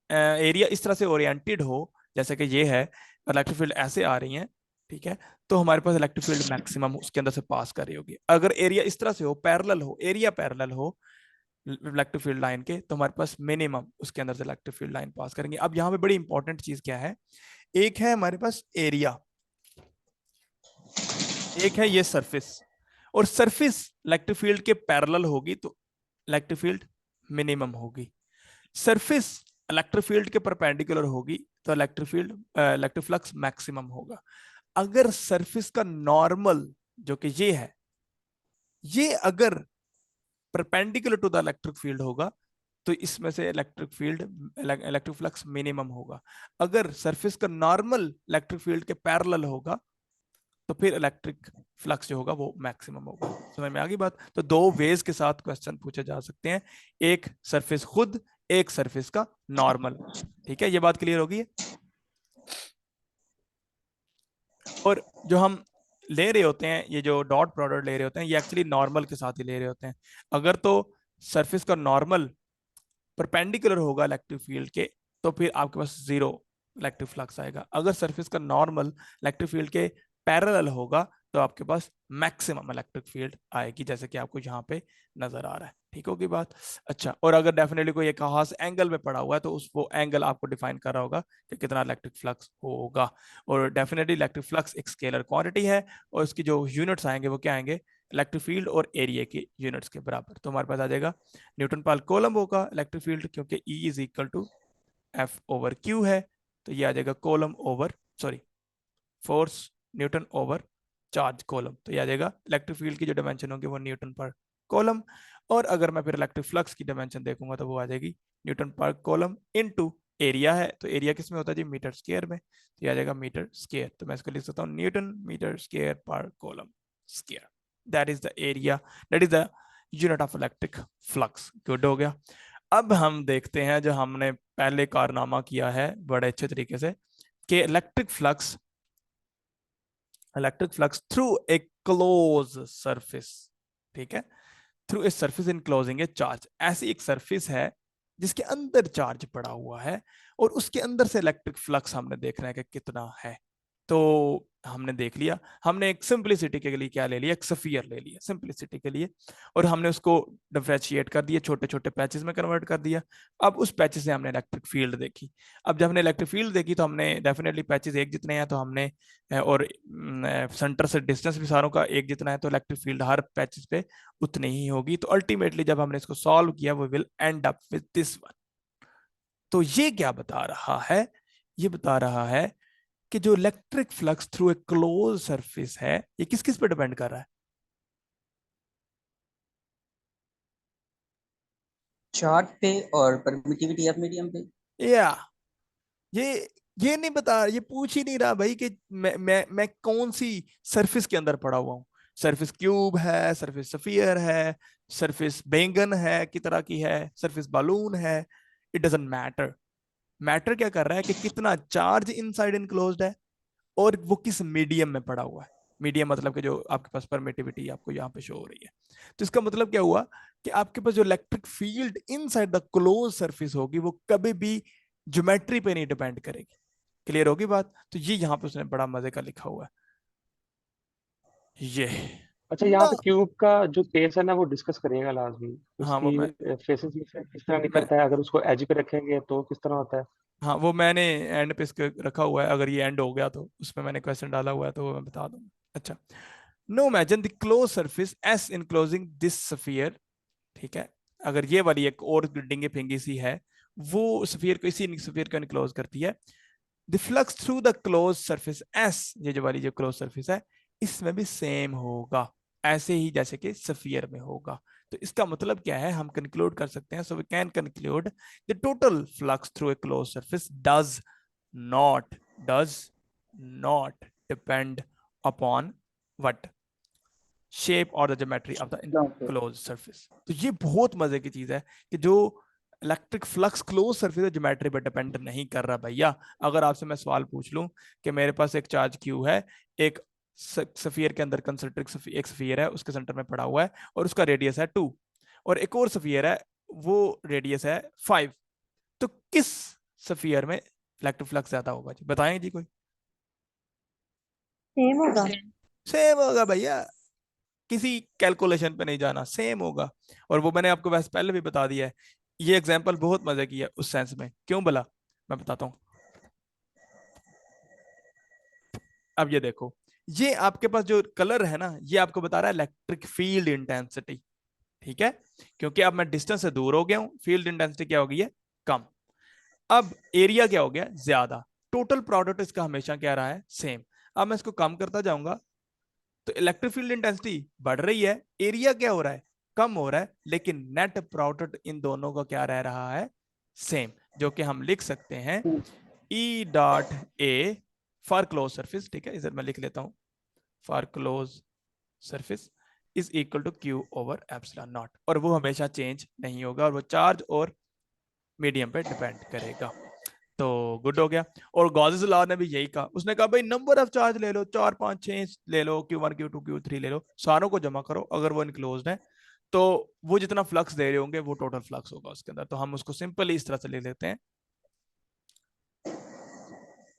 एरिया इस तरह से ओरिएंटेड हो जैसे कि ये है, इलेक्ट्रिक फील्ड ऐसे आ रही है, ठीक है, तो हमारे पास इलेक्ट्रिक फील्ड मैक्सिमम उसके अंदर से पास कर रही होगी। अगर एरिया इस तरह से हो, पैरेलल हो, एरिया पैरेलल हो इलेक्ट्रिक फील्ड लाइन के, तो हमारे पास मिनिमम उसके अंदर से इलेक्ट्रिक फील्ड लाइन पास करेंगे। अब यहाँ पे बड़ी इंपॉर्टेंट चीज क्या है, एक है हमारे पास एरिया, एक है ये सरफेस, और सरफेस इलेक्ट्रिक फील्ड के पैरेलल होगी तो इलेक्ट्रिक फील्ड मिनिमम होगी। सरफेस इलेक्ट्रिक फील्ड के परपेंडिकुलर होगी तो इलेक्ट्रिक फ्लक्स मैक्सिमम होगा। अगर सरफेस का नॉर्मल जो कि ये है, ये अगर perpendicular to the electric field होगा तो इसमें से इलेक्ट्रिक फ्लक्स मिनिमम होगा। अगर सरफेस का नॉर्मल इलेक्ट्रिक फील्ड के पैरेलल होगा तो फिर इलेक्ट्रिक फ्लक्स जो होगा वो मैक्सिमम होगा। समझ में आ गई बात? तो दो वेज के साथ क्वेश्चन पूछे जा सकते हैं, एक सरफेस खुद, एक सरफेस का नॉर्मल। ठीक है, ये बात क्लियर होगी। और जो हम ले रहे होते हैं, ये जो डॉट प्रोडक्ट ले रहे होते हैं, ये एक्चुअली नॉर्मल के साथ ही ले रहे होते हैं। अगर तो सरफेस का नॉर्मल परपेंडिकुलर होगा इलेक्ट्रिक फील्ड के तो फिर आपके पास जीरो इलेक्ट्रिक फ्लक्स आएगा। अगर सरफेस का नॉर्मल इलेक्ट्रिक फील्ड के पैरेलल होगा तो आपके पास मैक्सिमम इलेक्ट्रिक फील्ड आएगी, जैसे कि आपको यहाँ पे नजर आ रहा है। ठीक होगी बात? अच्छा, और अगर डेफिनेटली कोई एक खास एंगल में पड़ा हुआ है तो उस वो एंगल आपको डिफाइन कर रहा होगा कि कितना इलेक्ट्रिक फ्लक्स होगा। और डेफिनेटली इलेक्ट्रिक फ्लक्स एक स्केलर क्वांटिटी है और उसकी जो यूनिट्स आएंगे वो क्या आएंगे, इलेक्ट्रिक फील्ड और एरिया के यूनिट्स के बराबर। तो हमारे पास आ जाएगा न्यूटन पर कोलम्ब होगा इलेक्ट्रिक फील्ड, क्योंकि E is equal to F over Q है, तो ये आ जाएगा coulomb over force newton over charge coulomb. तो ये आ जाएगा इलेक्ट्रिक फील्ड की जो डायमेंशन होगी वो न्यूटन पर कोलम। और अगर मैं फिर इलेक्ट्रिक फ्लक्स की डायमेंशन देखूंगा तो वो आ जाएगी न्यूटन पर कोलम इनटू एरिया है, तो एरिया किस में होता है जी, मीटर स्क्वायर में, तो ये आ जाएगा मीटर स्क्वायर। तो मैं इसको लिख सकता हूँ न्यूटन मीटर स्क्वायर पर coulomb square, that is the area, that is the unit of electric flux. Good हो गया। अब हम देखते हैं जो हमने पहले कारनामा किया है बड़े अच्छे तरीके से, कि electric flux through a close surface, ठीक है, through a surface enclosing A charge. ऐसी एक सरफेस है जिसके अंदर चार्ज पड़ा हुआ है और उसके अंदर से इलेक्ट्रिक फ्लक्स हमने देखना है कि कितना है। तो हमने देख लिया, हमने एक सिंपलिसिटी के लिए क्या ले लिया, एक स्फीयर ले लिया सिंपलिसिटी के लिए, और हमने उसको डिफरेंशिएट कर दिया, छोटे छोटे पैचेस में कन्वर्ट कर दिया। अब उस पैचेस से हमने इलेक्ट्रिक फील्ड देखी। अब जब हमने इलेक्ट्रिक फील्ड देखी तो हमने डेफिनेटली पैचेस एक जितने हैं तो हमने, और सेंटर से डिस्टेंस भी सारों का एक जितना है, तो इलेक्ट्रिक फील्ड हर पैचेस पे उतनी ही होगी। तो अल्टीमेटली जब हमने इसको सॉल्व किया, we will end up with this one. तो ये क्या बता रहा है? ये बता रहा है कि जो electric flux through a close surface है, ये किस किस पे डिपेंड कर रहा है? चार्ज पे और परमिटिविटी ऑफ मीडियम पे। या ये नहीं बता, ये पूछ ही नहीं रहा भाई कि मैं कौन सी सरफेस के अंदर पड़ा हुआ हूँ। सरफेस क्यूब है, सरफेस सफियर है, सरफेस बैंगन है की तरह की है, सरफेस बालून है, इट डजंट मैटर। मैटर क्या कर रहा है कि कितना चार्ज इनसाइड इनक्लोज्ड है और वो किस मीडियम में पड़ा हुआ है। मीडियम मतलब कि जो आपके पास परमिटिविटी आपको यहाँ पे शो हो रही है। तो इसका मतलब क्या हुआ कि आपके पास जो electric field inside the close surface होगी वो कभी भी ज्योमेट्री पे नहीं डिपेंड करेगी। क्लियर होगी बात? तो ये यहाँ पे उसने बड़ा मजे का लिखा हुआ है ये। अच्छा, यहाँ ना पे क्यूब का जो केस है ना वो डिस्कस करिएगा लाजमी। हाँ वो मैं उसकी फेसेस में से किस तरह मैं निकलता है, अगर उसको एज पे रखेंगे तो किस तरह होता है। हाँ वो मैंने एंड पे इसके रखा हुआ है, अगर ये एंड हो गया तो उसमें मैंने क्वेश्चन डाला हुआ है तो वो मैं बता दूंगा। अच्छा, no imagine the close surface S enclosing this sphere. ठीक है, अगर ये वाली एक और डिंगी फिंगी सी है, वो स्फीयर को, इसी स्फीयर को इनक्लोज करती है। The flux through the close surface S, ये जो वाली जो क्लोज सरफेस है, इसमें भी सेम होगा ऐसे ही जैसे कि स्फीयर में होगा। तो इसका मतलब क्या है, हम कंक्लूड कर सकते हैं, so we can conclude the total flux through a close surface not does not depend upon what shape और the geometry of the close surface. तो ये बहुत मजे की चीज है कि जो इलेक्ट्रिक फ्लक्स क्लोज सरफेस है ज्योमेट्री पर डिपेंड नहीं कर रहा भैया। अगर आपसे मैं सवाल पूछ लूं कि मेरे पास एक चार्ज क्यू है, एक सफियर के अंदर कंसेंट्रिक एक सफियर है, उसके सेंटर में पड़ा हुआ है और उसका रेडियस है 2, और एक और सफियर है वो रेडियस है 5, तो किस सफियर में इलेक्ट्रिक फ्लक्स ज्यादा होगा जी? बताएं जी कोई। सेम होगा। सेम होगा भैया, किसी कैलकुलेशन पे नहीं जाना, सेम होगा। और वो मैंने आपको वैसे पहले भी बता दिया है। ये एग्जांपल बहुत मजे की है उस सेंस में, क्यों भला, मैं बताता हूँ। अब ये देखो, ये आपके पास जो कलर है ना, ये आपको बता रहा है इलेक्ट्रिक फील्ड इंटेंसिटी। ठीक है, क्योंकि अब मैं डिस्टेंस से दूर हो गया हूं, फील्ड इंटेंसिटी क्या हो गई है, कम। अब एरिया क्या हो गया, ज्यादा। टोटल प्रोडक्ट इसका हमेशा क्या रहा है, सेम। अब मैं इसको कम करता जाऊंगा तो इलेक्ट्रिक फील्ड इंटेंसिटी बढ़ रही है, एरिया क्या हो रहा है, कम हो रहा है, लेकिन नेट प्रोडक्ट इन दोनों का क्या रह रहा है, सेम। जो कि हम लिख सकते हैं E dot A for close surface. ठीक है, इधर मैं लिख लेता हूं, for close surface is equal to Q over epsilon naught, और वो हमेशा चेंज नहीं होगा और वो चार्ज और मीडियम पे डिपेंड करेगा। तो गुड हो गया। और गॉसेस लॉ ने भी यही कहा, उसने कहा भाई नंबर ऑफ चार्ज ले लो, 4 5 6 ले लो, Q1 Q2 Q3 ले लो, सारों को जमा करो, अगर वो इनक्लोज्ड है तो वो जितना फ्लक्स दे रहे होंगे वो टोटल फ्लक्स होगा उसके अंदर। तो हम उसको सिंपली इस तरह से ले लेते हैं,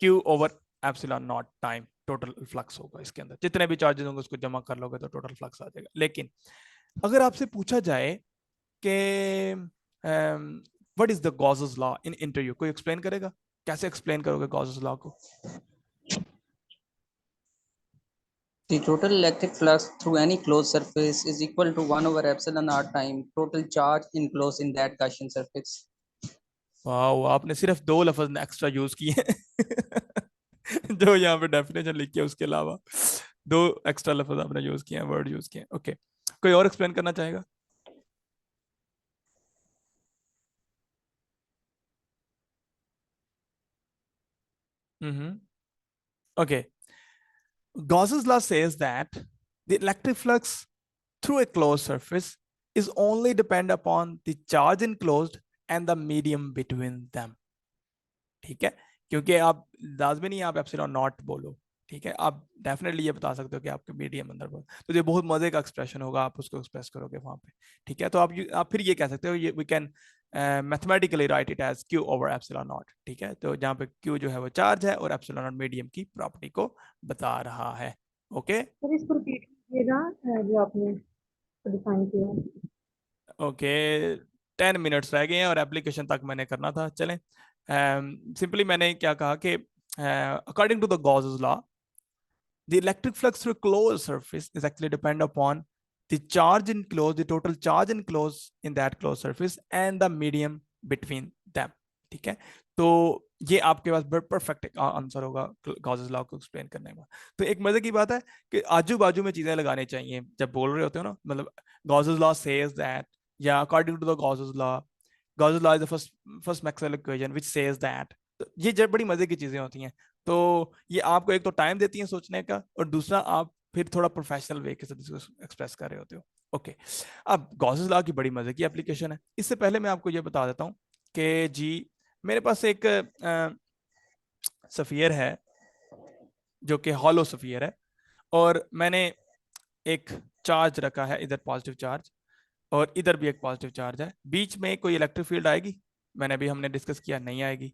Q over epsilon not time total flux होगा इसके अंदर, जितने भी चार्जेस होंगे उसको जमा कर लोगे तो टोटल फ्लक्स आ जाएगा। लेकिन अगर आपसे पूछा जाए कि what is the Gauss's law in interview, कोई एक्सप्लेन करेगा? कैसे एक्सप्लेन करोगे गॉसेस लॉ को? The total electric flux through any closed surface is equal to 1 over epsilon r time total charge enclosed in that Gaussian surface. वाह, आपने सिर्फ 2 लफ्ज extra use किए हैं जो यहाँ पे डेफिनेशन लिखी है, उसके अलावा 2 एक्स्ट्रा लफ्ज आपने यूज किए हैं, वर्ड यूज किए हैं। ओके, कोई और एक्सप्लेन करना चाहेगा? Okay, Gauss's law says that the electric flux through a closed surface is only depend upon the charge enclosed and the medium between them. ठीक है, क्योंकि आप लाजमी नहीं आप एप्सिलॉन नॉट बोलो। ठीक है, आप डेफिनेटली ये बता सकते हो कि आपके मीडियम अंदर बोलो, तो ये बहुत मजे का एक्सप्रेशन होगा, आप उसको एक्सप्रेस करोगे वहां पे। ठीक है, तो आप फिर ये कह सकते हो, ये we can mathematically write it as Q over epsilon naught. ठीक है, तो जहाँ पे Q जो है वो चार्ज है और एप्सिलॉन नॉट मीडियम की प्रॉपर्टी को बता रहा है। ओके सर इसको रिपीट कीजिएगा जो आपने डिफाइन किया। ओके, 10 मिनट्स रह गए हैं और एप्लीकेशन तक मैंने करना था। चलें, सिंपली मैंने क्या कहा कि according to the Gauss's law, the electric flux through a closed surface is actually depend upon the charge enclosed, the total charge enclosed in that closed surface and the medium between them. ठीक है, तो ये आपके पास perfect answer होगा Gauss's law को explain करने में। तो एक मजे की बात है कि आजू बाजू में चीजें लगानी चाहिए जब बोल रहे होते हो ना, मतलब गॉसेस लॉ सेज दैट, या according to the Gauss's law is the first Maxwell equation which says that. तो ये जब बड़ी मजे की चीजें होती हैं, तो ये आपको एक तो टाइम देती हैं सोचने का, और दूसरा आप फिर थोड़ा प्रोफेशनल वे के साथ इसको एक्सप्रेस कर रहे होते हो। ओके, अब गॉसेस लॉ की बड़ी मजे की एप्लीकेशन है। इससे पहले मैं आपको ये बता देता हूँ कि जी मेरे पास एक सफियर है जो कि हॉलो सफियर है, और मैंने एक चार्ज रखा है, इधर पॉजिटिव चार्ज और इधर भी एक पॉजिटिव चार्ज है। बीच में कोई इलेक्ट्रिक फील्ड आएगी? मैंने अभी हमने डिस्कस किया, नहीं आएगी।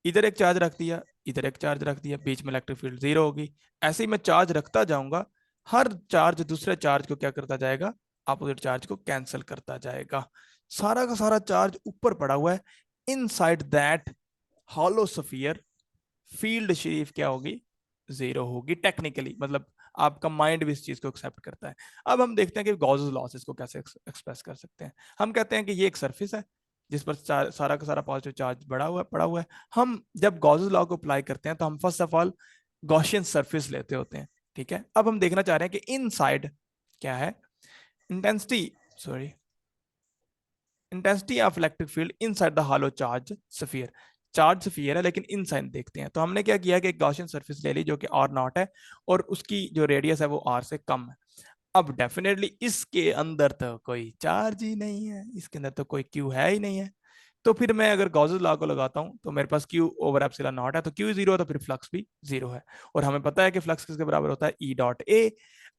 इधर एक चार्ज रख दिया, इधर एक चार्ज रख दिया, बीच में इलेक्ट्रिक फील्ड जीरो होगी। ऐसे ही मैं चार्ज रखता जाऊंगा, हर चार्ज दूसरे चार्ज को क्या करता जाएगा? अपोजिट चार्ज को कैंसिल करता जाएगा। सारा का सारा चार्ज ऊपर पड़ा हुआ है। Inside that hollow sphere field शरीफ क्या होगी? जीरो होगी टेक्निकली, मतलब आपका माइंड भी इस चीज को एक्सेप्ट करता है। अब हम देखते हैं कि गॉसेस लॉस को कैसे एक्सप्रेस कर सकते हैं। हम कहते हैं कि ये एक सरफेस है जिस पर सारा का सारा पॉजिटिव चार्ज पड़ा हुआ है। हम जब गॉसेस लॉ को अप्लाई करते हैं तो हम first of all Gaussian surface लेते होते हैं, ठीक है। अब हम देखना चाह रहे हैं कि इनसाइड क्या है, intensity of electric field inside the hollow charge sphere है, लेकिन इनसाइड देखते हैं। तो हमने क्या किया कि एक गॉसियन सरफेस ले ली जो कि आर नॉट है, और उसकी जो रेडियस है वो आर से कम है। अब डेफिनेटली इसके अंदर तो कोई चार्ज ही नहीं है, इसके अंदर तो कोई क्यू है ही नहीं है। तो फिर मैं अगर गॉसेस लॉ को लगाता हूं तो मेरे पास क्यू ओवर एप्सिलॉन नॉट है, तो क्यू जीरो है तो फिर फ्लक्स भी जीरो है। और हमें पता है कि फ्लक्स किसके बराबर होता है? ई डॉट ए।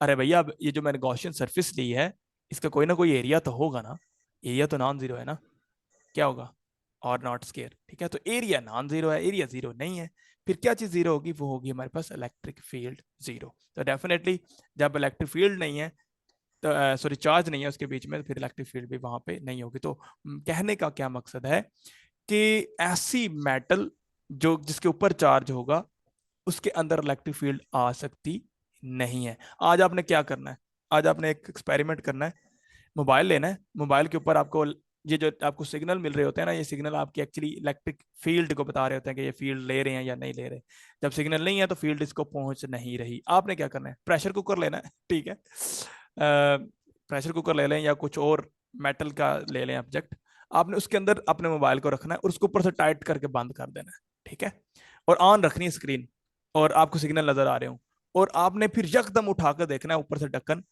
अरे भैया, अब ये जो मैंने गॉसियन सरफेस ली है इसका कोई ना कोई एरिया तो होगा ना, एरिया तो नॉन जीरो है ना, क्या होगा? और नॉट स्केयर, ठीक है। तो एरिया नॉन जीरो है, एरिया जीरो नहीं है, फिर क्या चीज जीरो होगी? वो होगी हमारे पास इलेक्ट्रिक फील्ड जीरो। तो डेफिनेटली जब इलेक्ट्रिक फील्ड नहीं है, तो सॉरी चार्ज नहीं है उसके बीच में, तो फिर इलेक्ट्रिक फील्ड भी वहां पे नहीं होगी। तो कहने का क्या मकसद है कि ऐसी मेटल जो जिसके ऊपर चार्ज होगा उसके अंदर इलेक्ट्रिक फील्ड आ सकती नहीं है। आज आपने क्या करना है? आज आपने एक एक्सपेरिमेंट करना है। मोबाइल लेना है, मोबाइल के ऊपर आपको ये जो आपको सिग्नल मिल रहे होते हैं ना, ये सिग्नल आपकी एक्चुअली इलेक्ट्रिक फील्ड को बता रहे होते हैं कि ये फील्ड ले रहे हैं या नहीं ले रहे। जब सिग्नल नहीं है तो फील्ड इसको पहुंच नहीं रही। आपने क्या करना है? प्रेशर कुकर लेना है, ठीक है। प्रेशर कुकर ले लें या कुछ और मेटल का ले लें ऑब्जेक्ट। आपने उसके अंदर अपने मोबाइल को रखना है और उसको ऊपर से टाइट करके बंद कर देना है, ठीक है। और ऑन रखनी है स्क्रीन, और आपको सिग्नल नजर आ रहे हो, और आपने फिर यकदम उठाकर देखना है ऊपर से ढक्कन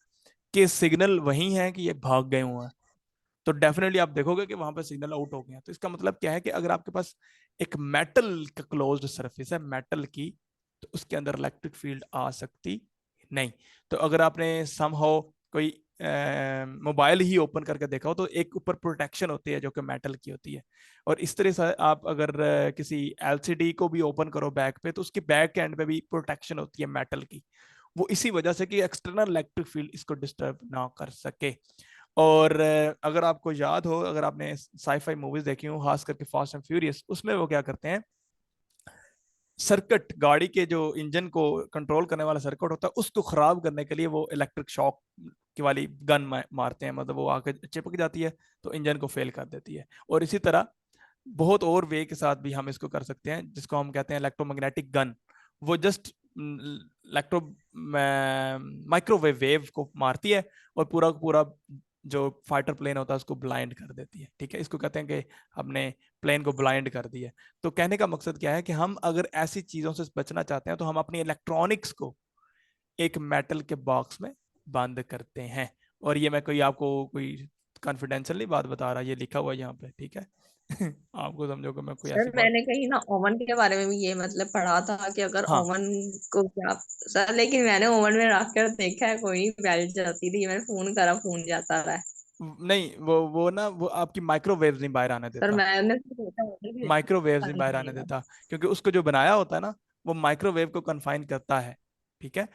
कि सिग्नल वही है कि ये भाग गए हुए हैं। तो डेफिनेटली आप देखोगे कि वहां पर सिग्नल आउट हो गया। तो इसका मतलब क्या है कि अगर आपके पास एक मेटल का क्लोज्ड सरफेस है मेटल की, तो उसके अंदर इलेक्ट्रिक फील्ड आ सकती नहीं। तो अगर आपने समहाउ कोई मोबाइल ही ओपन करके देखा हो तो एक ऊपर प्रोटेक्शन होती है जो कि मेटल की होती है, और इस तरह से आप अगर किसी एलसीडी को भी ओपन करो बैक पे, तो उसके बैक एंड पे भी प्रोटेक्शन होती है मेटल की। वो इसी वजह से कि एक्सटर्नल इलेक्ट्रिक फील्ड इसको डिस्टर्ब ना कर सके। और अगर आपको याद हो, अगर आपने साईफाई मूवीज देखी हो, खास करके फास्ट एंड फ्यूरियस, उसमें वो क्या करते हैं, सर्किट, गाड़ी के जो इंजन को कंट्रोल करने वाला सर्किट होता है उसको खराब करने के लिए वो इलेक्ट्रिक शॉक की वाली गन मारते हैं, मतलब वो आके चिपक जाती है तो इंजन को फेल कर देती है। और इसी तरह बहुत और वे के साथ भी हम इसको कर सकते हैं, जिसको हम कहते हैं इलेक्ट्रोमैग्नेटिक गन। वो जस्ट इलेक्ट्रो माइक्रोवेव वेव को मारती है और पूरा पूरा जो फाइटर प्लेन होता है उसको ब्लाइंड कर देती है, ठीक है। इसको कहते हैं कि हमने प्लेन को ब्लाइंड कर दिया। तो कहने का मकसद क्या है कि हम अगर ऐसी चीजों से बचना चाहते हैं तो हम अपनी इलेक्ट्रॉनिक्स को एक मेटल के बॉक्स में बंद करते हैं। और ये मैं कोई आपको कोई कॉन्फिडेंशियल नहीं बात बता रहा, ये लिखा हुआ है यहाँ पे, ठीक है। आपको समझो कि मैं कोई सर ऐसी बात। मैंने कहीं ना ओवन के बारे में भी ये मतलब पढ़ा था कि अगर हाँ, ओवन को क्या सर, लेकिन मैंने ओवन में रख कर देखा है कोई नहीं बैठ जाती थी, मैंने फोन करा फोन जाता रहा है। नहीं वो ना वो आपकी माइक्रोवेव्स नहीं बाहर आने सर देता, मैंने तो देखा ओवन भी माइक्रोवेव्स नहीं बंद बाहर आने करेगा। देता, क्योंकि उसको जो बनाया होता है ना वो माइक्रोवेव को कन्फाइन करता है, ठीक है।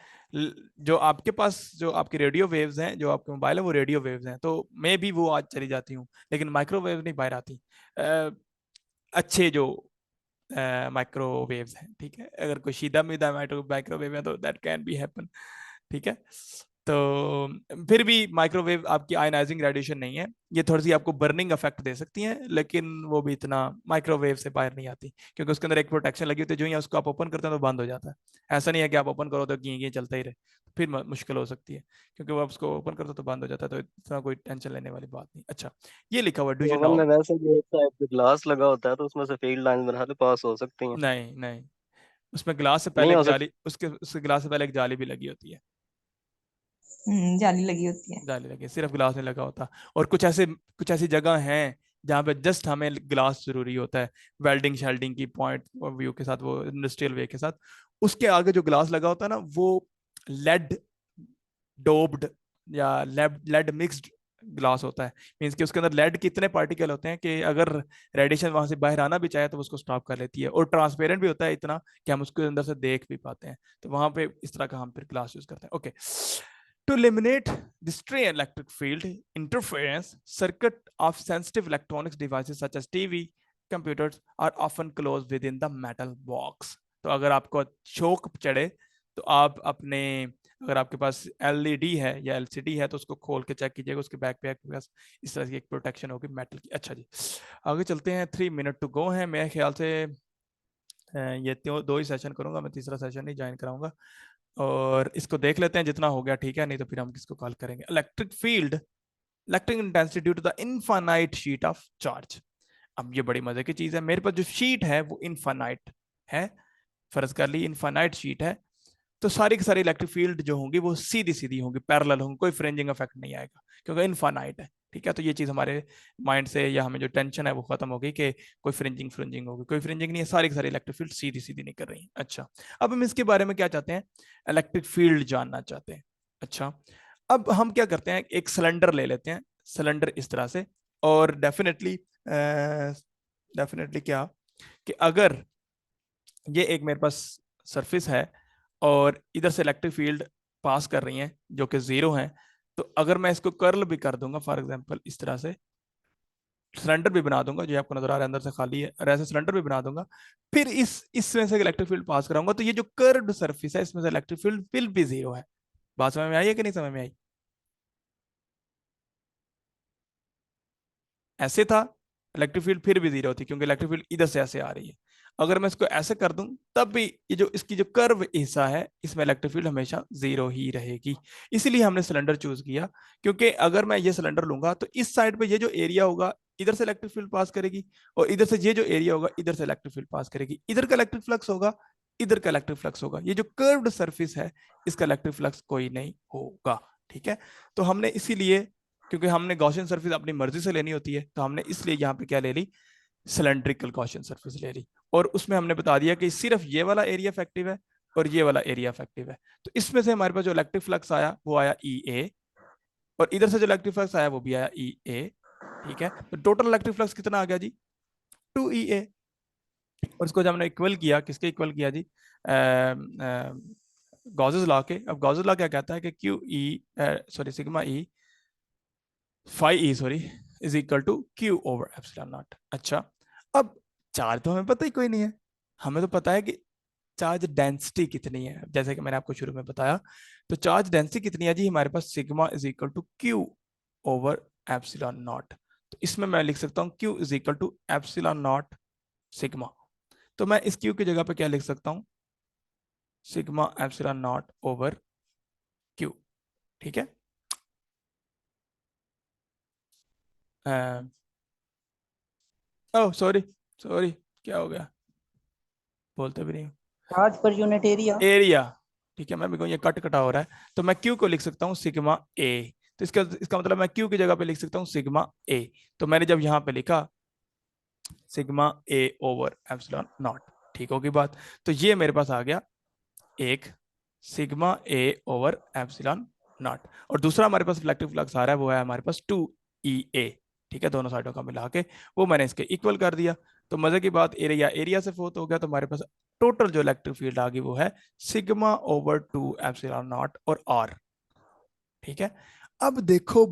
जो आपके पास जो आपकी रेडियो वेव्स हैं, जो आपके मोबाइल है वो रेडियो वेव्स हैं, तो मैं भी वो आज चली जाती हूँ, लेकिन माइक्रोवेव नहीं बाहर आती। अच्छे जो माइक्रोवेव्स हैं, ठीक है। अगर कोई सीधा मीधा माइक्रोवेव है तो दैट कैन बी हैपन, ठीक है। तो फिर भी माइक्रोवेव आपकी आयनाइजिंग रेडिएशन नहीं है, ये थोड़ी सी आपको बर्निंग इफेक्ट दे सकती हैं, लेकिन वो भी इतना माइक्रोवेव से बाहर नहीं आती, क्योंकि उसके अंदर एक प्रोटेक्शन लगी होती है, जो ही उसको आप ओपन करते हैं तो बंद हो जाता है। ऐसा नहीं है कि आप ओपन करो तो ये चलता ही रहे, फिर मुश्किल हो सकती है, क्योंकि वो आप उसको ओपन करते तो बंद हो जाता है, तो इतना कोई टेंशन लेने वाली बात नहीं। अच्छा, ये लिखा हुआ डू यू ओवन नो। में वैसे भी एक साइड पे ग्लास लगा होता है, तो उसमें से फील्ड लाइन बना के पास हो सकती हैं। नहीं नहीं, उसमें ग्लास से नहीं पहले एक हो सकती। जाली, उसके ग्लास से पहले एक जाली भी लगी होती है। जाली लगी होती है। जाली लगी, सिर्फ ग्लास नहीं लगा होता। और कुछ ऐसी जगह हैं जहाँ पे जस्ट हमें ग्लास जरूरी होता है, वेल्डिंग शेल्डिंग की पॉइंट व्यू के साथ, वो इंडस्ट्रियल वे के साथ, उसके आगे जो ग्लास लगा होता है ना, वो लेड डोप्ड या लेड मिक्स्ड ग्लास होता है। मीन्स कि उसके अंदर लेड के इतने पार्टिकल होते हैं कि अगर रेडिएशन वहां से बाहर आना भी चाहे तो उसको स्टॉप कर लेती है, और ट्रांसपेरेंट भी होता है इतना कि हम उसके अंदर से देख भी पाते हैं। तो वहां पे इस तरह का हम फिर ग्लास यूज करते हैं। Okay, to eliminate the stray electric field interference, circuit of sensitive electronics devices such as TV, computers are often closed within the metal box. तो अगर आपको शौक चढ़े तो आप अपने, अगर आपके पास एलईडी है या एलसीडी है तो उसको खोल के चेक कीजिएगा, उसके बैक पे आपके पास इस तरह की एक प्रोटेक्शन होगी मेटल की। अच्छा जी, आगे चलते हैं। 3 मिनट टू गो है, मेरे ख्याल से ये 2 ही सेशन करूंगा, मैं तीसरा सेशन नहीं ज्वाइन कराऊंगा, और इसको देख लेते हैं, जितना हो गया ठीक है, नहीं तो फिर हम किसको कॉल करेंगे। Electric field, electric intensity due to the infinite sheet of charge. अब ये बड़ी मजे की चीज है, मेरे पास जो शीट है वो इनफाइनाइट है, फर्ज कर ली इनफाइनाइट शीट है, तो सारी की सारी इलेक्ट्रिक फील्ड जो होंगी वो सीधी सीधी होंगी, पैरेलल होंगी, कोई फ्रिंजिंग इफेक्ट नहीं आएगा, क्योंकि इनफाइनाइट है। ठीक है, तो ये चीज हमारे माइंड से या हमें जो टेंशन है वो खत्म हो गई कि कोई फ्रिंजिंग होगी, कोई फ्रिंजिंग नहीं है, सारी की सारी इलेक्ट्रिक फील्ड सीधी सीधी नहीं कर रही। अच्छा, अब हम इसके बारे में क्या चाहते हैं, इलेक्ट्रिक फील्ड जानना चाहते हैं। अच्छा, अब हम क्या करते हैं, एक सिलेंडर ले लेते हैं, सिलेंडर इस तरह से, और डेफिनेटली क्या कि अगर ये एक मेरे पास सरफेस है और इधर से इलेक्ट्रिक फील्ड पास कर रही है जो कि 0 है, तो अगर मैं इसको कर्ल भी कर दूंगा, फॉर एग्जांपल इस तरह से सिलेंडर भी बना दूंगा, जो आपको नजर आ रहा है अंदर से खाली है, और ऐसे सिलेंडर भी बना दूंगा, फिर इसमें से इलेक्ट्रिक फील्ड पास कराऊंगा, तो ये जो कर्व्ड सरफेस है इसमें से इलेक्ट्रिक फील्ड विल भी 0 है। बात समझ में आई है कि नहीं समझ में आई? ऐसे था, इलेक्ट्रिक फील्ड फिर भी 0 थी, क्योंकि इलेक्ट्रिक फील्ड इधर से ऐसे आ रही है। अगर मैं इसको ऐसे कर दूं तब भी ये जो इसकी जो कर्व हिस्सा है इसमें इलेक्ट्रिक फील्ड हमेशा 0 ही रहेगी। इसीलिए हमने सिलेंडर चूज किया, क्योंकि अगर मैं ये सिलेंडर लूंगा तो इस साइड पे ये जो एरिया होगा इधर से इलेक्ट्रिक फील्ड पास करेगी, और इधर से ये जो एरिया होगा इधर से इलेक्ट्रिक फील्ड पास करेगी, इधर का इलेक्ट्रिक फ्लक्स होगा, इधर का इलेक्ट्रिक फ्लक्स होगा। ये जो कर्व्ड सरफेस है इसका इलेक्ट्रिक फ्लक्स कोई नहीं होगा। ठीक है, तो हमने इसीलिए, क्योंकि हमने गॉसियन सरफेस अपनी मर्जी से लेनी होती है, तो हमने इसलिए यहाँ पे क्या ले ली, सिलेंड्रिकल गॉसियन सरफेस ले ली, और उसमें हमने बता दिया कि सिर्फ ये वाला एरिया इफेक्टिव है और ये वाला एरिया इफेक्टिव है। तो इसमें से हमारे पास जो इलेक्ट्रिक फ्लक्स आया वो आया EA, और इधर से जो इलेक्ट्रिक फ्लक्स आया वो भी आया EA। ठीक है, तो टोटल इलेक्ट्रिक फ्लक्स कितना आ गया जी, 2EA। और इसको जब हमने इक्वल किया, किसके इक्वल किया जी, गॉसेस लॉ के। अब गॉसेस लॉ क्या कहता है कि sigma E phi E is equal to Q over epsilon naught. अच्छा, अब चार्ज तो हमें पता ही कोई नहीं है, हमें तो पता है कि चार्ज डेंसिटी कितनी है, जैसे कि मैंने आपको शुरू में बताया। तो चार्ज डेंसिटी कितनी है जी, हमारे पास sigma is equal to Q over epsilon naught. तो इसमें मैं लिख सकता हूँ Q is equal to epsilon naught sigma. तो मैं इस Q की जगह पे क्या लिख सकता हूँ, sigma epsilon not over Q। ठीक है, ओह सॉरी क्या हो गया, बोलते भी नहीं charge per unit area. Area. ठीक है, मैं भी कहूँ ये कटा हो रहा है, तो मैं Q को लिख सकता हूँ सिग्मा A। तो इसका मतलब मैं Q की जगह पे लिख सकता हूँ सिग्मा A। तो मैंने जब यहाँ पे लिखा sigma A over epsilon naught, ठीक होगी बात। तो ये मेरे पास आ गया एक sigma A over epsilon naught, और दूसरा हमारे पास इलेक्ट्रिक फ्लक्स आ रहा है वो है हमारे पास 2EA। ठीक है, दोनों साइडों का मिला के वो मैंने इसके इक्वल कर दिया। तो मजे की बात, एरिया से फोर्थ हो गया, तो हमारे पास टोटल जो इलेक्ट्रिक फील्ड आ गई वो है सिग्मा ओवर 2 एप्सिलॉन नॉट और R। ठीक है, अब देखो